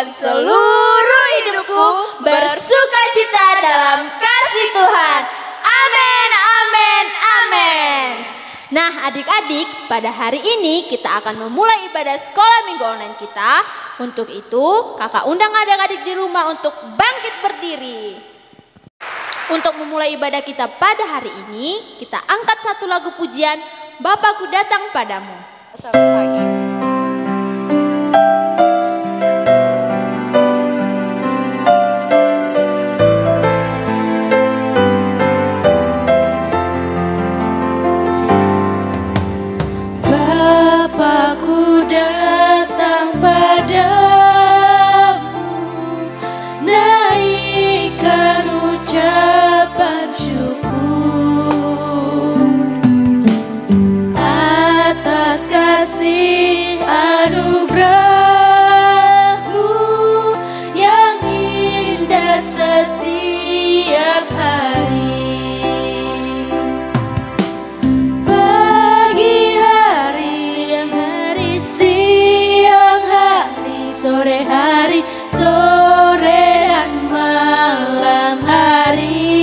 dan seluruh hidupku bersukacita dalam kasih Tuhan. Amin, amin, amin. Nah adik-adik, pada hari ini kita akan memulai ibadah sekolah minggu online kita. Untuk itu kakak undang adik-adik di rumah untuk bangkit berdiri. Untuk memulai ibadah kita pada hari ini, kita angkat satu lagu pujian, Bapakku Datang Padamu. Selamat pagi. Setiap hari, pagi hari, siang hari, sore hari, sore dan malam hari.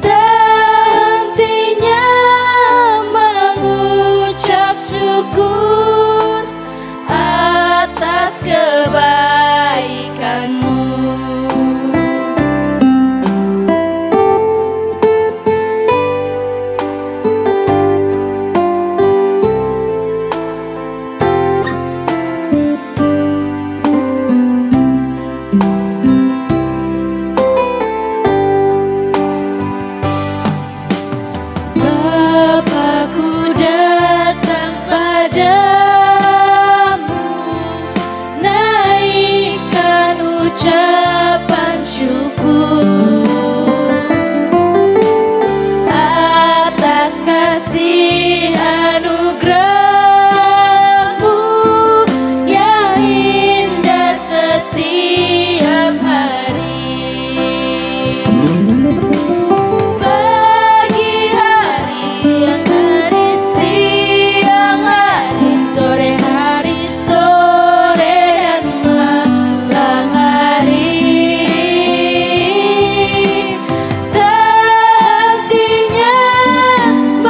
Tentunya mengucap syukur atas kebaikanmu. Bapakku datang padamu, naikkan ucapan syukur atas kasih anugerahmu yang indah setiap hari. Pagi hari, siang hari, sore hari, sore dan malam hari. Tentunya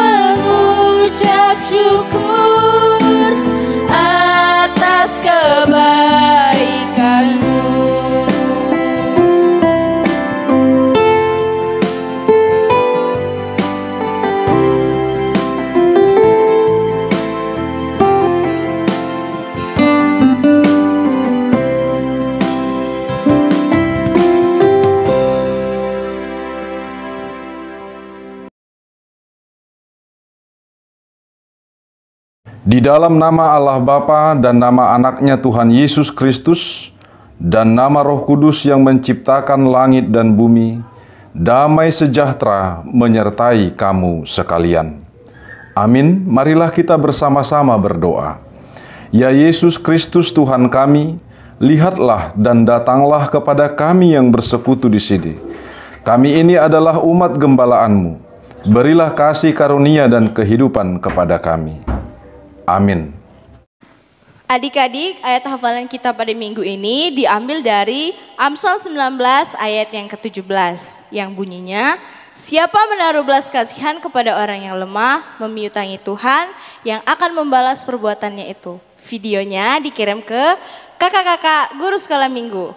mengucap syukur atas kebaikanmu. Di dalam nama Allah Bapa dan nama anaknya Tuhan Yesus Kristus dan nama Roh Kudus yang menciptakan langit dan bumi, damai sejahtera menyertai kamu sekalian. Amin. Marilah kita bersama-sama berdoa. Ya Yesus Kristus Tuhan kami, lihatlah dan datanglah kepada kami yang bersekutu di sini. Kami ini adalah umat gembala-Mu. Berilah kasih karunia dan kehidupan kepada kami. Amin. Adik-adik, ayat hafalan kita pada minggu ini diambil dari Amsal 19 ayat yang ke-17 yang bunyinya, siapa menaruh belas kasihan kepada orang yang lemah, memiutangi Tuhan yang akan membalas perbuatannya itu. Videonya dikirim ke kakak-kakak guru sekolah minggu.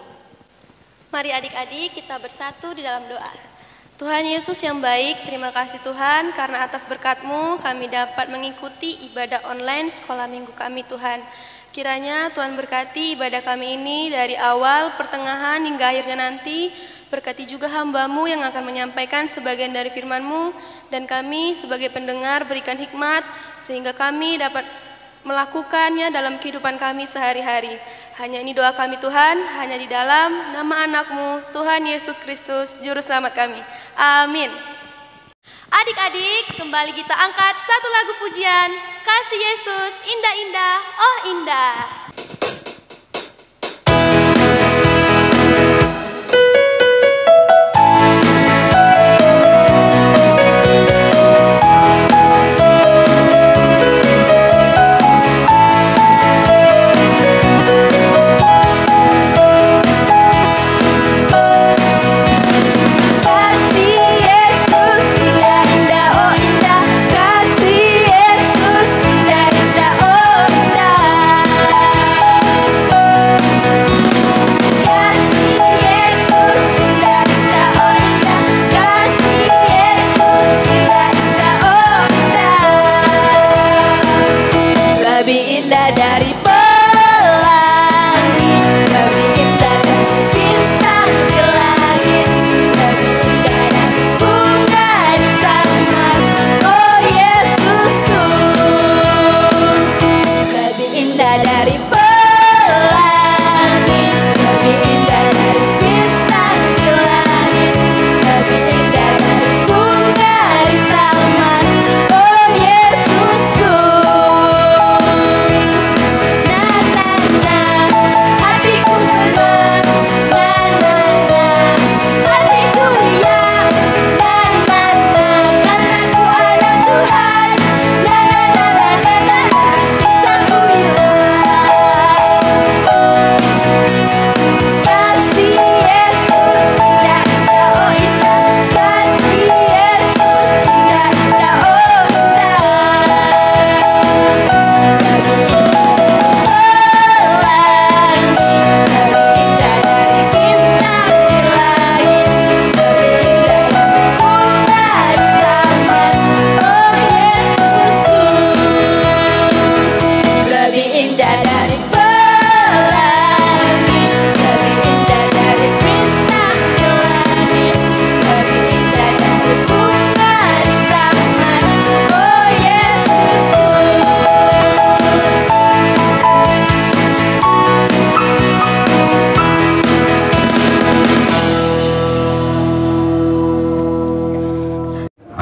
Mari adik-adik kita bersatu di dalam doa. Tuhan Yesus yang baik, terima kasih Tuhan karena atas berkat-Mu kami dapat mengikuti ibadah online sekolah minggu kami Tuhan. Kiranya Tuhan berkati ibadah kami ini dari awal, pertengahan hingga akhirnya nanti. Berkati juga hamba-Mu yang akan menyampaikan sebagian dari firman-Mu. Dan kami sebagai pendengar berikan hikmat sehingga kami dapat melakukannya dalam kehidupan kami sehari-hari. Hanya ini doa kami Tuhan, hanya di dalam nama anak-Mu, Tuhan Yesus Kristus, Juru Selamat kami. Amin. Adik-adik, kembali kita angkat satu lagu pujian, Kasih Yesus, indah-indah, oh indah.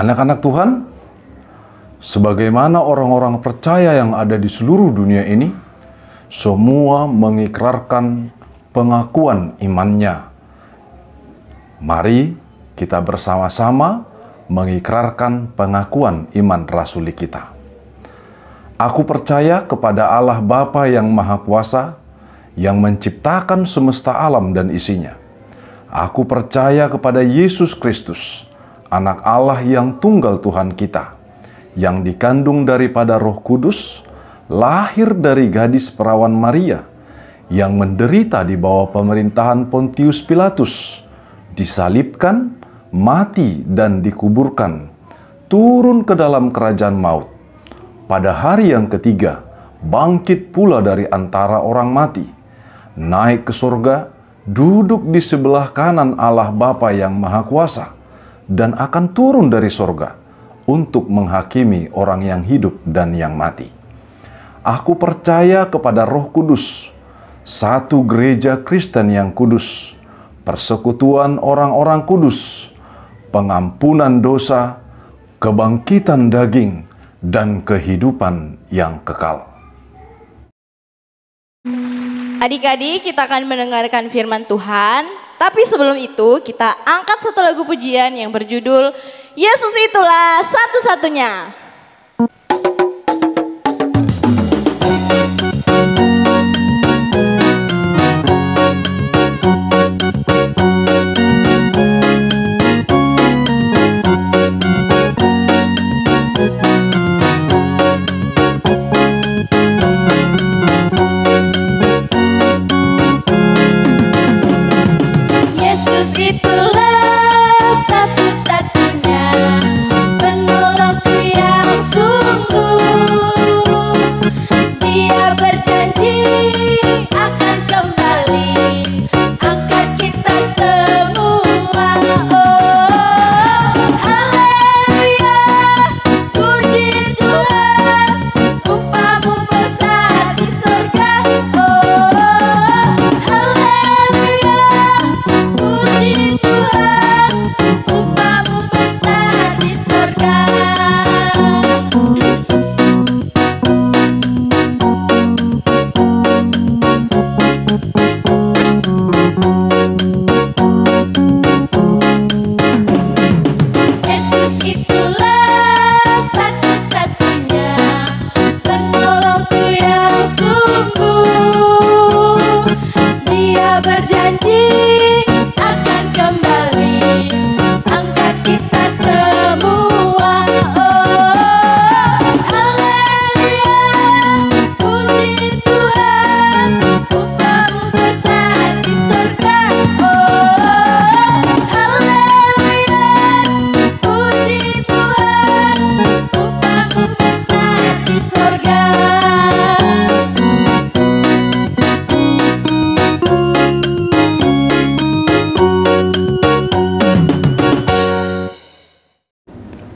Anak-anak Tuhan, sebagaimana orang-orang percaya yang ada di seluruh dunia ini, semua mengikrarkan pengakuan imannya. Mari kita bersama-sama mengikrarkan pengakuan iman rasuli kita. Aku percaya kepada Allah Bapa yang Maha Kuasa, yang menciptakan semesta alam dan isinya. Aku percaya kepada Yesus Kristus, Anak Allah yang tunggal Tuhan kita, yang dikandung daripada Roh Kudus, lahir dari gadis perawan Maria, yang menderita di bawah pemerintahan Pontius Pilatus, disalibkan, mati dan dikuburkan, turun ke dalam kerajaan maut. Pada hari yang ketiga, bangkit pula dari antara orang mati, naik ke surga, duduk di sebelah kanan Allah Bapa yang Maha Kuasa, dan akan turun dari surga untuk menghakimi orang yang hidup dan yang mati. Aku percaya kepada Roh Kudus, satu gereja Kristen yang kudus, persekutuan orang-orang kudus, pengampunan dosa, kebangkitan daging, dan kehidupan yang kekal. Adik-adik, kita akan mendengarkan firman Tuhan. Tapi sebelum itu, kita angkat satu lagu pujian yang berjudul Yesus Itulah Satu-Satunya. Yesus itulah satu-satunya penolongku yang sungguh. Dia berjanji akan kembali angkat kita semua. Oh, haleluya, puji Tuhan, upamu besar di surga. Oh, haleluya, puji Tuhan, upamu besar di surga. Yesus itulah satu-satunya penolongku yang sungguh. Dia berjanji akan kembali angkat kita semua. Oh, haleluya, puji Tuhan, upamu besar di surga. Oh, haleluya, puji Tuhan, upamu besar di surga.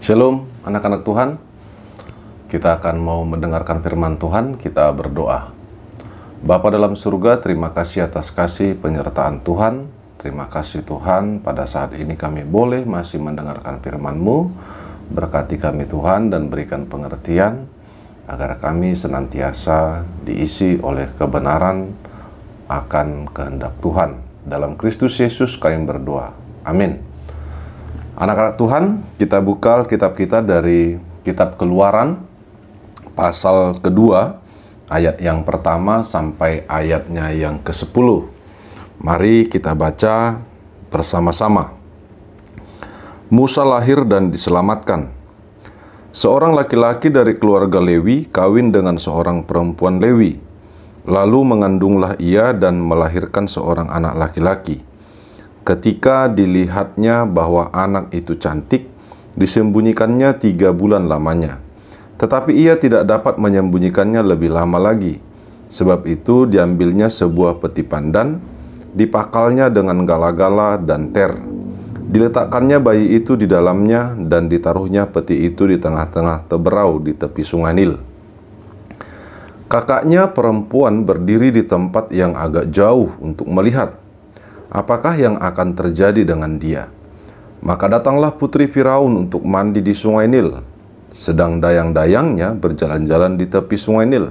Shalom anak-anak Tuhan, kita akan mau mendengarkan firman Tuhan, kita berdoa. Bapa dalam surga, terima kasih atas kasih penyertaan Tuhan. Terima kasih Tuhan, pada saat ini kami boleh masih mendengarkan firman-Mu. Berkati kami Tuhan dan berikan pengertian, agar kami senantiasa diisi oleh kebenaran akan kehendak Tuhan. Dalam Kristus Yesus kami berdoa. Amin. Anak-anak Tuhan, kita buka kitab kita dari kitab Keluaran, pasal kedua, ayat yang pertama sampai ayatnya yang ke-10. Mari kita baca bersama-sama. Musa lahir dan diselamatkan. Seorang laki-laki dari keluarga Lewi kawin dengan seorang perempuan Lewi. Lalu mengandunglah ia dan melahirkan seorang anak laki-laki. Ketika dilihatnya bahwa anak itu cantik, disembunyikannya 3 bulan lamanya. Tetapi ia tidak dapat menyembunyikannya lebih lama lagi. Sebab itu diambilnya sebuah peti pandan, dipakalnya dengan gala-gala dan ter. Diletakkannya bayi itu di dalamnya dan ditaruhnya peti itu di tengah-tengah teberau di tepi sungai Nil. Kakaknya perempuan berdiri di tempat yang agak jauh untuk melihat apakah yang akan terjadi dengan dia. Maka datanglah putri Firaun untuk mandi di sungai Nil, sedang dayang-dayangnya berjalan-jalan di tepi sungai Nil.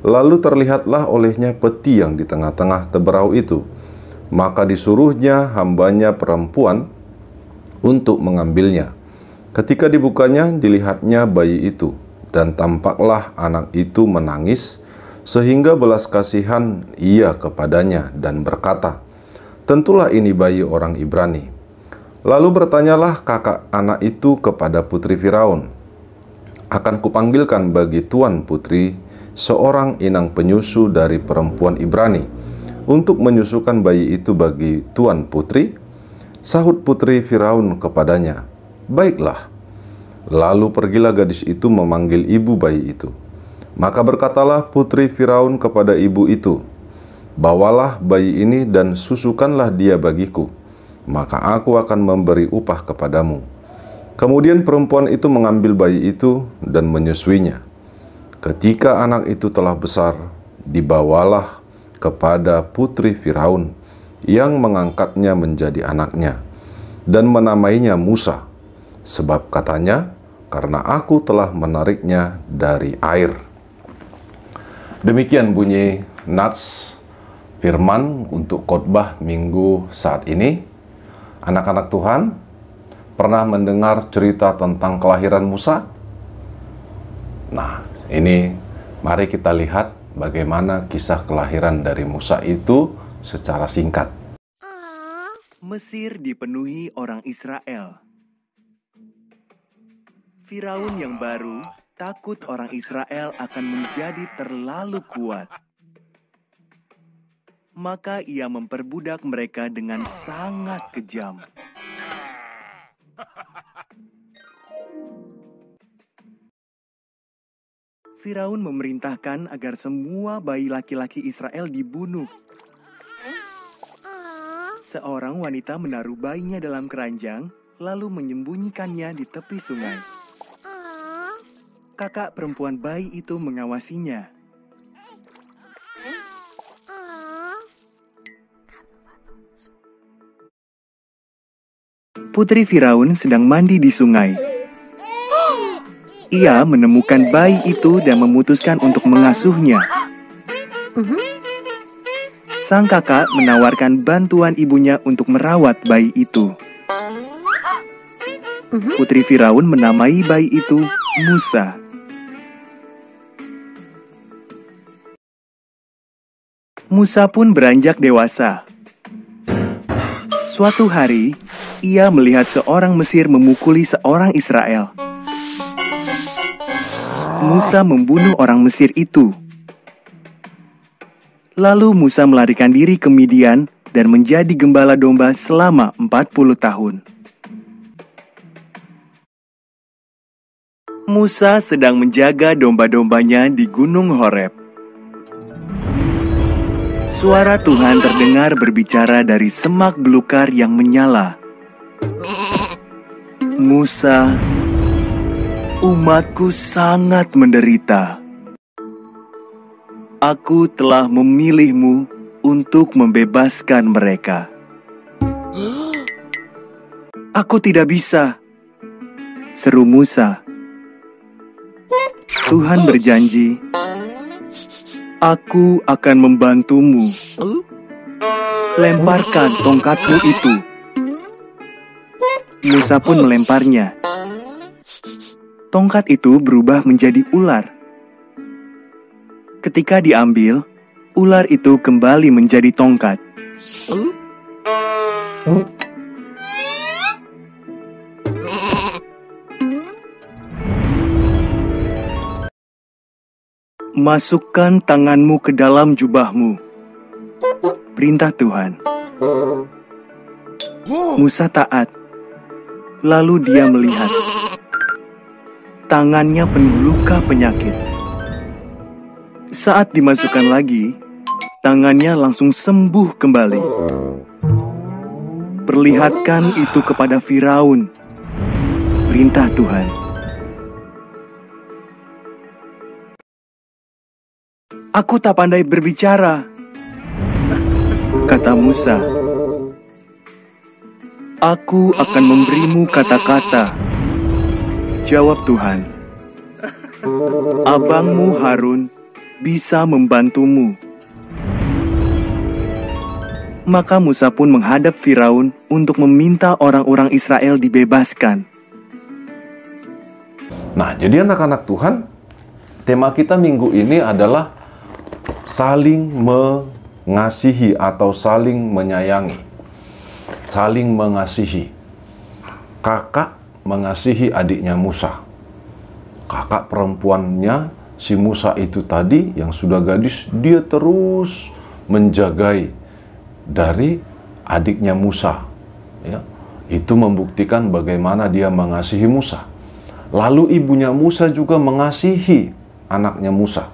Lalu terlihatlah olehnya peti yang di tengah-tengah teberau itu. Maka disuruhnya hambanya perempuan untuk mengambilnya. Ketika dibukanya, dilihatnya bayi itu, dan tampaklah anak itu menangis, sehingga belas kasihan ia kepadanya dan berkata, "Tentulah ini bayi orang Ibrani." Lalu bertanyalah kakak anak itu kepada putri Firaun, "Akan kupanggilkan bagi tuan putri seorang inang penyusu dari perempuan Ibrani untuk menyusukan bayi itu bagi tuan putri?" Sahut putri Firaun kepadanya, "Baiklah." Lalu pergilah gadis itu memanggil ibu bayi itu. Maka berkatalah putri Firaun kepada ibu itu, "Bawalah bayi ini dan susukanlah dia bagiku, maka aku akan memberi upah kepadamu." Kemudian perempuan itu mengambil bayi itu dan menyusuinya. Ketika anak itu telah besar, dibawalah kepada putri Firaun yang mengangkatnya menjadi anaknya dan menamainya Musa, sebab katanya, "Karena aku telah menariknya dari air." Demikian bunyi nats firman untuk khotbah minggu saat ini. Anak-anak Tuhan, pernah mendengar cerita tentang kelahiran Musa? Nah, ini mari kita lihat bagaimana kisah kelahiran dari Musa itu secara singkat. Mesir dipenuhi orang Israel. Firaun yang baru takut orang Israel akan menjadi terlalu kuat. Maka ia memperbudak mereka dengan sangat kejam. Firaun memerintahkan agar semua bayi laki-laki Israel dibunuh. Seorang wanita menaruh bayinya dalam keranjang, lalu menyembunyikannya di tepi sungai. Kakak perempuan bayi itu mengawasinya. Putri Firaun sedang mandi di sungai. Ia menemukan bayi itu dan memutuskan untuk mengasuhnya. Sang kakak menawarkan bantuan ibunya untuk merawat bayi itu. Putri Firaun menamai bayi itu Musa. Musa pun beranjak dewasa. Suatu hari, ia melihat seorang Mesir memukuli seorang Israel. Musa membunuh orang Mesir itu. Lalu Musa melarikan diri ke Midian dan menjadi gembala domba selama 40 tahun. Musa sedang menjaga domba-dombanya di Gunung Horeb. Suara Tuhan terdengar berbicara dari semak belukar yang menyala. "Musa, umatku sangat menderita. Aku telah memilihmu untuk membebaskan mereka." "Aku tidak bisa," seru Musa. Tuhan berjanji, "Aku akan membantumu. Lemparkan tongkatmu itu." Musa pun melemparnya. Tongkat itu berubah menjadi ular. Ketika diambil, ular itu kembali menjadi tongkat. "Masukkan tanganmu ke dalam jubahmu," perintah Tuhan. Musa taat. Lalu dia melihat tangannya penuh luka penyakit. Saat dimasukkan lagi, tangannya langsung sembuh kembali. "Perlihatkan itu kepada Firaun," perintah Tuhan. "Aku tak pandai berbicara," kata Musa. Aku akan memberimu kata-kata. Jawab Tuhan. Abangmu Harun bisa membantumu. Maka Musa pun menghadap Firaun untuk meminta orang-orang Israel dibebaskan. Nah, jadi anak-anak Tuhan, tema kita minggu ini adalah saling mengasihi atau saling menyayangi. Saling mengasihi. Kakak mengasihi adiknya Musa. Kakak perempuannya si Musa itu tadi yang sudah gadis, dia terus menjagai dari adiknya Musa. Ya, itu membuktikan bagaimana dia mengasihi Musa. Lalu ibunya Musa juga mengasihi anaknya Musa.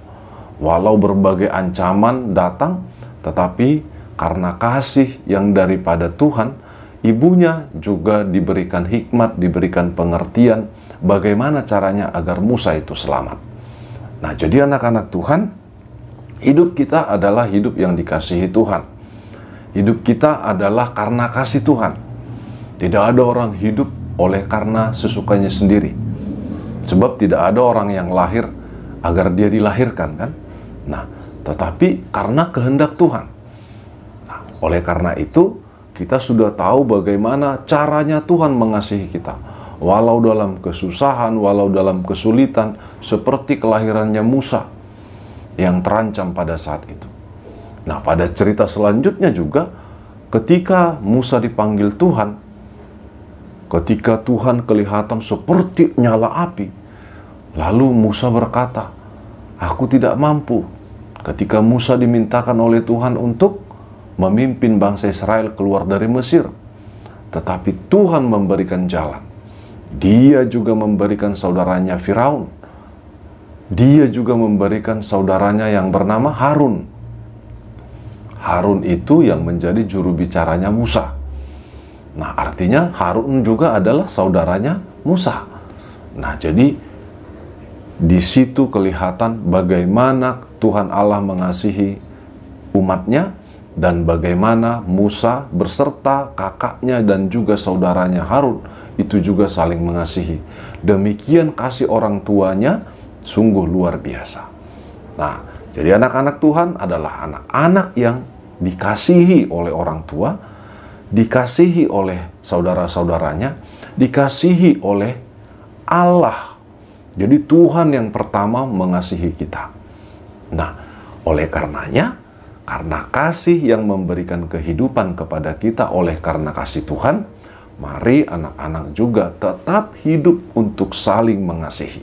Walau berbagai ancaman datang, tetapi karena kasih yang daripada Tuhan, ibunya juga diberikan hikmat, diberikan pengertian bagaimana caranya agar Musa itu selamat. Nah, jadi anak-anak Tuhan, hidup kita adalah hidup yang dikasihi Tuhan. Hidup kita adalah karena kasih Tuhan. Tidak ada orang hidup oleh karena sesukanya sendiri. Sebab tidak ada orang yang lahir agar dia dilahirkan, kan? Nah, tetapi karena kehendak Tuhan. Nah, oleh karena itu, kita sudah tahu bagaimana caranya Tuhan mengasihi kita. Walau dalam kesusahan, walau dalam kesulitan, seperti kelahirannya Musa yang terancam pada saat itu. Nah, pada cerita selanjutnya juga, ketika Musa dipanggil Tuhan, ketika Tuhan kelihatan seperti nyala api, lalu Musa berkata, "Aku tidak mampu." Ketika Musa dimintakan oleh Tuhan untuk memimpin bangsa Israel keluar dari Mesir, tetapi Tuhan memberikan jalan. Dia juga memberikan saudaranya Firaun. Dia juga memberikan saudaranya yang bernama Harun. Harun itu yang menjadi juru bicaranya Musa. Nah, artinya Harun juga adalah saudaranya Musa. Nah, jadi di situ kelihatan bagaimana Tuhan Allah mengasihi umatnya dan bagaimana Musa berserta kakaknya dan juga saudaranya Harun itu juga saling mengasihi. Demikian kasih orang tuanya sungguh luar biasa. Nah, jadi anak-anak Tuhan adalah anak-anak yang dikasihi oleh orang tua, dikasihi oleh saudara-saudaranya, dikasihi oleh Allah. Jadi Tuhan yang pertama mengasihi kita. Nah, oleh karenanya, karena kasih yang memberikan kehidupan kepada kita oleh karena kasih Tuhan, mari anak-anak juga tetap hidup untuk saling mengasihi,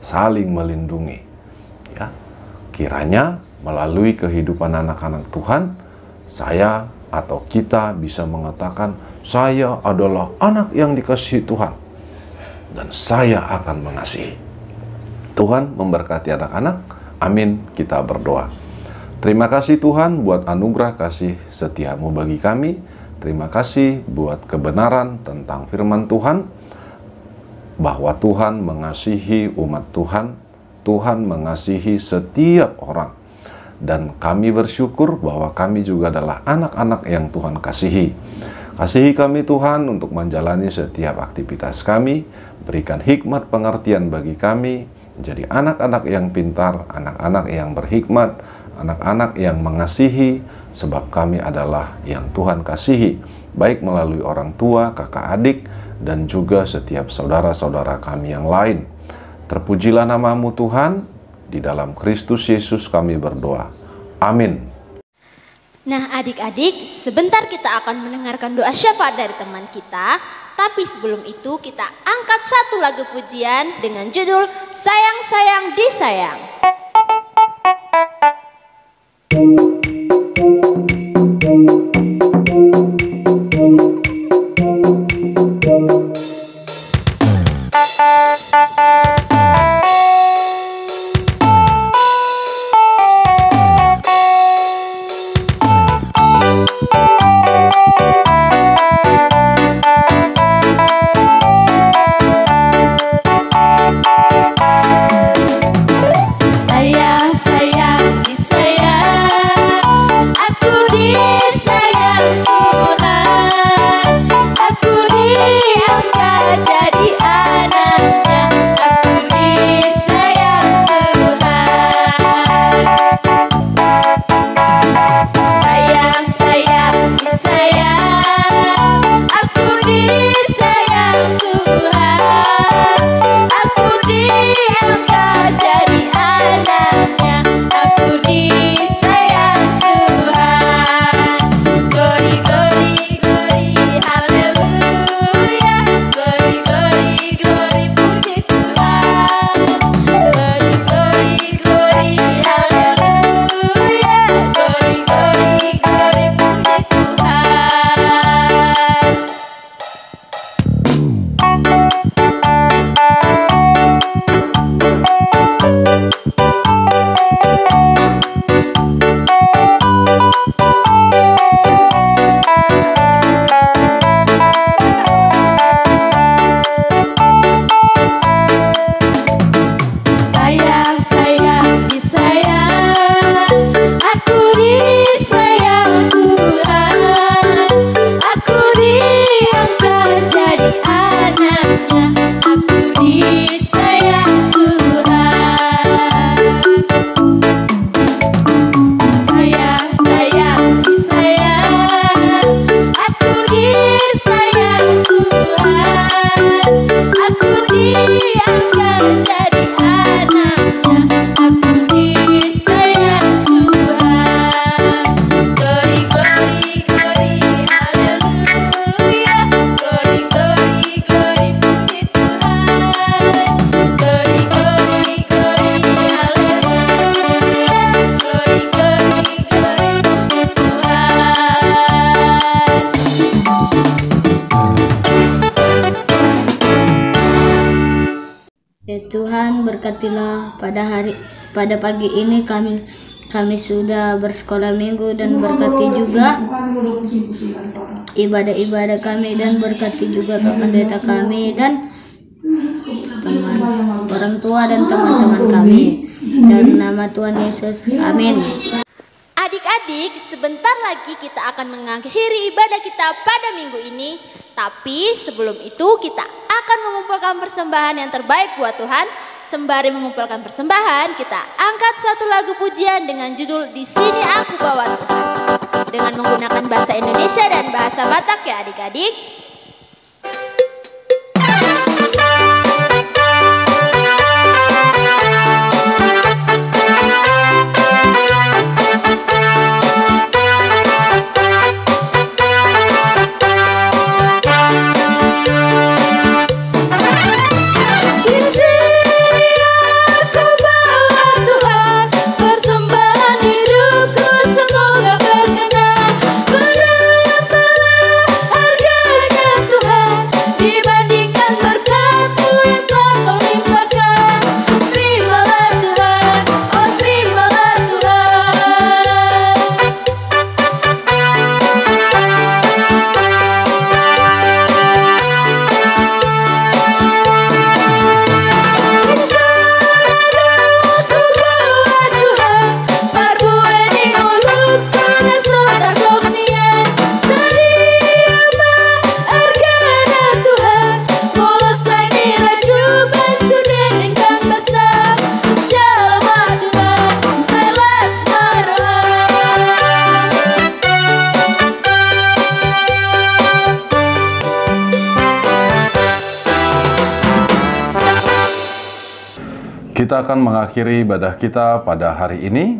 saling melindungi. Ya, kiranya melalui kehidupan anak-anak Tuhan, saya atau kita bisa mengatakan, saya adalah anak yang dikasihi Tuhan, dan saya akan mengasihi. Tuhan memberkati anak-anak. Amin. Kita berdoa. Terima kasih Tuhan buat anugerah kasih setiamu bagi kami. Terima kasih buat kebenaran tentang firman Tuhan, bahwa Tuhan mengasihi umat Tuhan, Tuhan mengasihi setiap orang. Dan kami bersyukur bahwa kami juga adalah anak-anak yang Tuhan kasihi. Kasihi kami Tuhan untuk menjalani setiap aktivitas kami, berikan hikmat pengertian bagi kami, menjadi anak-anak yang pintar, anak-anak yang berhikmat, anak-anak yang mengasihi, sebab kami adalah yang Tuhan kasihi, baik melalui orang tua, kakak adik, dan juga setiap saudara-saudara kami yang lain. Terpujilah namamu Tuhan, di dalam Kristus Yesus kami berdoa. Amin. Nah adik-adik, sebentar kita akan mendengarkan doa syafaat dari teman kita. Tapi sebelum itu kita angkat satu lagu pujian dengan judul Sayang Sayang Disayang. Sayang, sayang, disayang. diangkat jadi anaknya. Aku disayang Tuhan. Glory, glory, glory, haleluya. Glory, glory, glory, puji Tuhan. Glory, glory, glory, haleluya. Glory, glory, glory, puji Tuhan. Ya Tuhan, berkatilah pada pagi ini kami sudah bersekolah minggu, dan berkati juga ibadah-ibadah kami, dan berkati juga Pak Pendeta kami dan teman orang tua dan teman-teman kami, dalam nama Tuhan Yesus, amin. Adik-adik, sebentar lagi kita akan mengakhiri ibadah kita pada minggu ini. Tapi sebelum itu kita akan mengumpulkan persembahan yang terbaik buat Tuhan. Sembari mengumpulkan persembahan, kita angkat satu lagu pujian dengan judul Di Sini Aku Bawa Tuhan, dengan menggunakan bahasa Indonesia dan bahasa Batak ya adik-adik. Kita akan mengakhiri ibadah kita pada hari ini.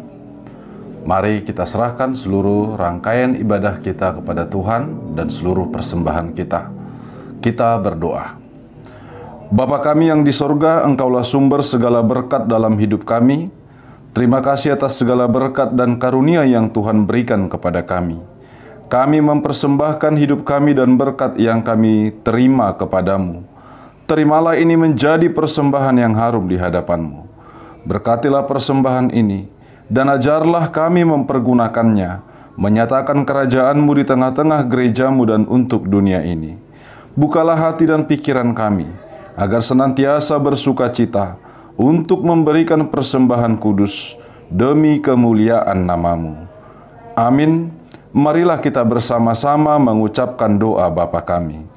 Mari kita serahkan seluruh rangkaian ibadah kita kepada Tuhan dan seluruh persembahan kita. Kita berdoa. Bapa kami yang di sorga, Engkaulah sumber segala berkat dalam hidup kami. Terima kasih atas segala berkat dan karunia yang Tuhan berikan kepada kami. Kami mempersembahkan hidup kami dan berkat yang kami terima kepadamu. Terimalah ini menjadi persembahan yang harum di hadapan-Mu. Berkatilah persembahan ini, dan ajarlah kami mempergunakannya, menyatakan kerajaan-Mu di tengah-tengah gereja-Mu dan untuk dunia ini. Bukalah hati dan pikiran kami, agar senantiasa bersuka cita untuk memberikan persembahan kudus demi kemuliaan nama-Mu. Amin. Marilah kita bersama-sama mengucapkan doa Bapa kami.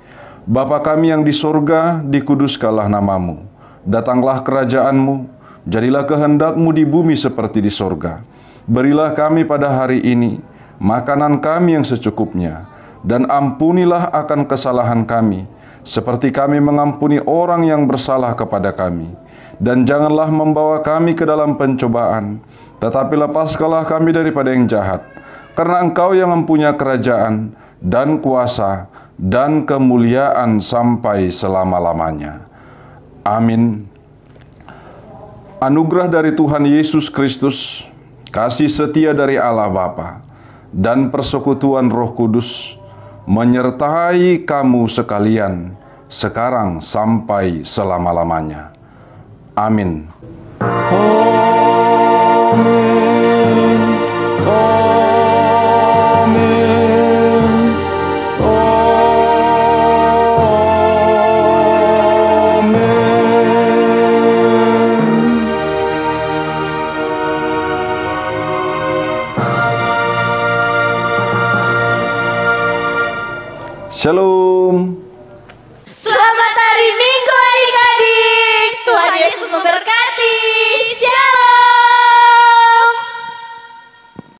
Bapa kami yang di sorga, dikuduskanlah nama-Mu. Datanglah kerajaan-Mu, jadilah kehendak-Mu di bumi seperti di sorga. Berilah kami pada hari ini makanan kami yang secukupnya, dan ampunilah akan kesalahan kami, seperti kami mengampuni orang yang bersalah kepada kami. Dan janganlah membawa kami ke dalam pencobaan, tetapi lepaskanlah kami daripada yang jahat. Karena Engkau yang mempunyai kerajaan dan kuasa dan kemuliaan sampai selama-lamanya. Amin. Anugerah dari Tuhan Yesus Kristus, kasih setia dari Allah Bapa, dan persekutuan Roh Kudus menyertai kamu sekalian, sekarang sampai selama-lamanya. Amin. Shalom.